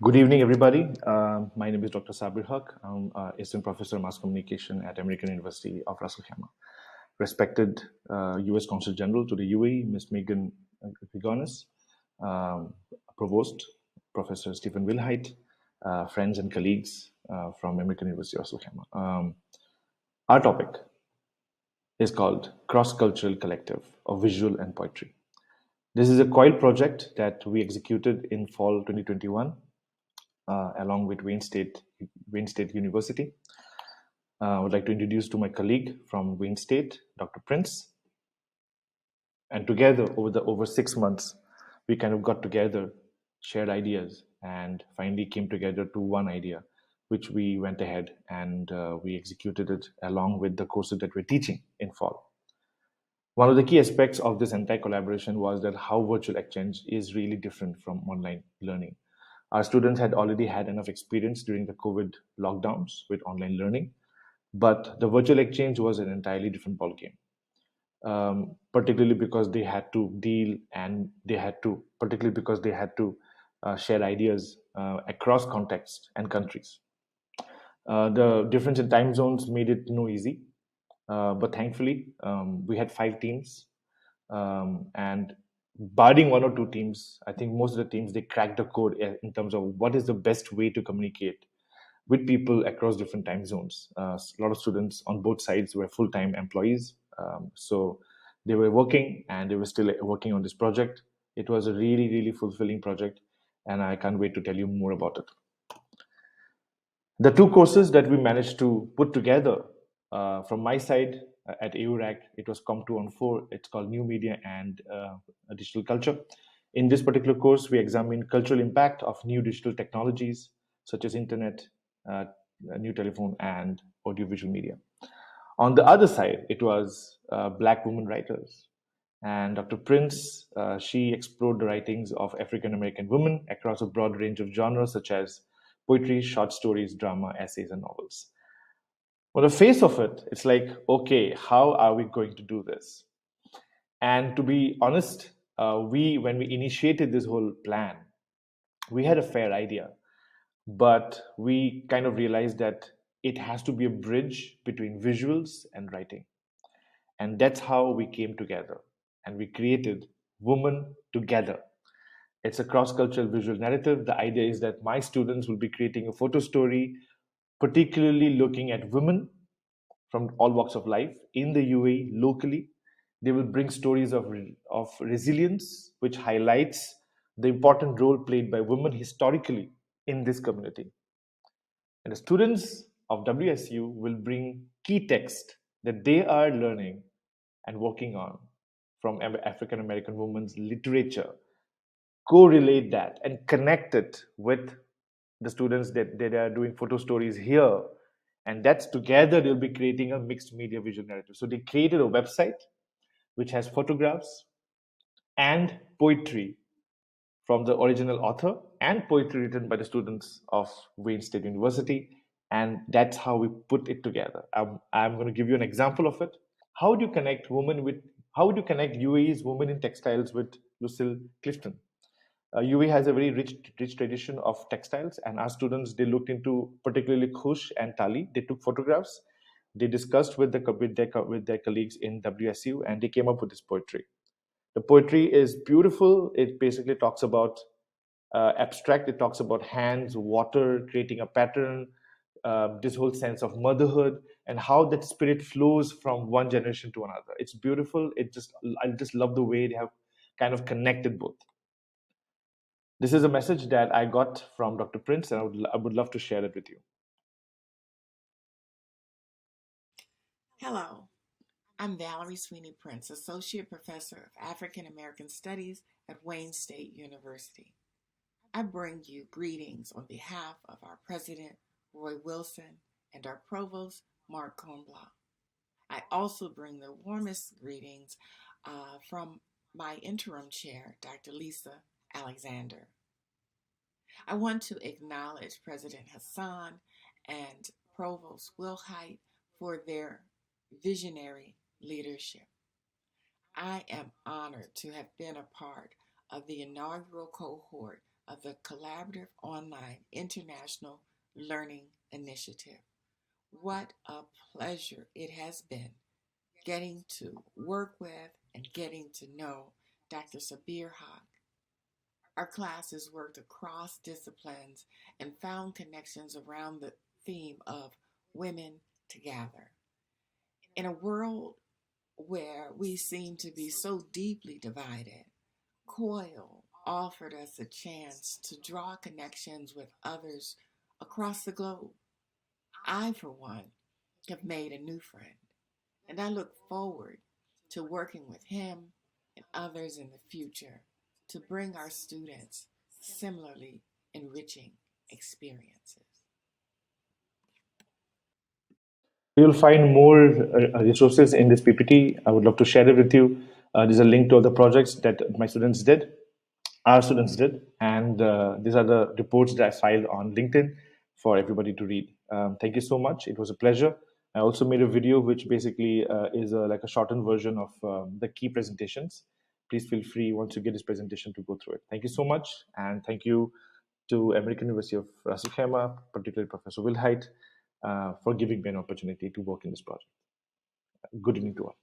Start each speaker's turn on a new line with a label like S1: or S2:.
S1: Good evening, everybody. My name is Dr. Sabir Haq. I'm Assistant Professor of Mass Communication at American University of Ras Al Khaimah. Respected U.S. Consul General to the UAE, Ms. Megan Grigonis, um, Provost, Professor Stephen Wilhite, friends and colleagues from American University of Ras Al Khaimah. Our topic is called Cross-Cultural Collective of Visual and Poetry. This is a COIL project that we executed in fall 2021 along with Wayne State University. I would like to introduce to my colleague from Wayne State, Dr. Prince. And together, over 6 months, we kind of got together, shared ideas, and finally came together to one idea, which we went ahead and we executed it along with the courses that we're teaching in fall. One of the key aspects of this entire collaboration was that how virtual exchange is really different from online learning. Our students had already had enough experience during the COVID lockdowns with online learning, but the virtual exchange was an entirely different ballgame. Particularly because they had to deal and they had to, particularly because they had to share ideas across contexts and countries. The difference in time zones made it no easy, but thankfully we had 5 teams, and barring one or two teams, I think most of the teams they cracked the code in terms of what is the best way to communicate with people across different time zones. A lot of students on both sides were full-time employees, so they were working and they were still working on this project. It was a really, really fulfilling project, and I can't wait to tell you more about it. The two courses that we managed to put together from my side at AURAC, it was Com2 on 4. It's called New Media and Digital Culture. In this particular course, we examine cultural impact of new digital technologies such as internet, uh, new telephone, and audiovisual media. On the other side, it was Black women writers. And Dr. Prince, she explored the writings of African American women across a broad range of genres such as poetry, short stories, drama, essays, and novels. On the face of it, it's like, okay, how are we going to do this? And to be honest, when we initiated this whole plan, we had a fair idea, but we kind of realized that it has to be a bridge between visuals and writing. And that's how we came together and we created Women Together. It's a cross cultural visual narrative. The idea is that my students will be creating a photo story, particularly looking at women from all walks of life in the UAE locally. They will bring stories of resilience, which highlights the important role played by women historically in this community. And the students of WSU will bring key text that they are learning and working on from African American women's literature, correlate that and connect it with the students that are doing photo stories here. And that's together they'll be creating a mixed media visual narrative. So they created a website which has photographs and poetry from the original author and poetry written by the students of Wayne State University. And that's how we put it together. I'm going to give you an example of it. How do you connect women with, how would you connect UAE's women in textiles with Lucille Clifton? UAE has a very rich tradition of textiles, and our students they looked into particularly Khush and Tali. They took photographs, they discussed with their colleagues in WSU, and they came up with this poetry. The poetry is beautiful. It basically talks about abstract. It talks about hands, water, creating a pattern, this whole sense of motherhood, and how that spirit flows from one generation to another. It's beautiful. I just love the way they have kind of connected both. This is a message that I got from Dr. Prince, and I would love to share it with you.
S2: Hello, I'm Valerie Sweeney Prince, Associate Professor of African American Studies at Wayne State University. I bring you greetings on behalf of our President, Roy Wilson, and our Provost, Mark Cornblaw. I also bring the warmest greetings from my interim chair, Dr. Lisa Alexander. I want to acknowledge President Hassan and Provost Wilhite for their visionary leadership. I am honored to have been a part of the inaugural cohort of the Collaborative Online International Learning Initiative. What a pleasure it has been getting to work with and getting to know Dr. Sabir Haq. Our class has worked across disciplines and found connections around the theme of women together. In a world where we seem to be so deeply divided, COIL offered us a chance to draw connections with others across the globe. I, for one, have made a new friend, and I look forward to working with him and others in the future to bring our students similarly enriching experiences.
S1: You'll find more resources in this PPT. I would love to share it with you. There's a link to all the projects that my students did, our students did, and these are the reports that I filed on LinkedIn for everybody to read. Thank you so much. It was a pleasure. I also made a video which basically is like a shortened version of the key presentations. Please feel free once you get this presentation to go through it. Thank you so much, and thank you to American University of Ras Al Khaimah, particularly Professor Wilhite, for giving me an opportunity to work in this project. Good evening to all.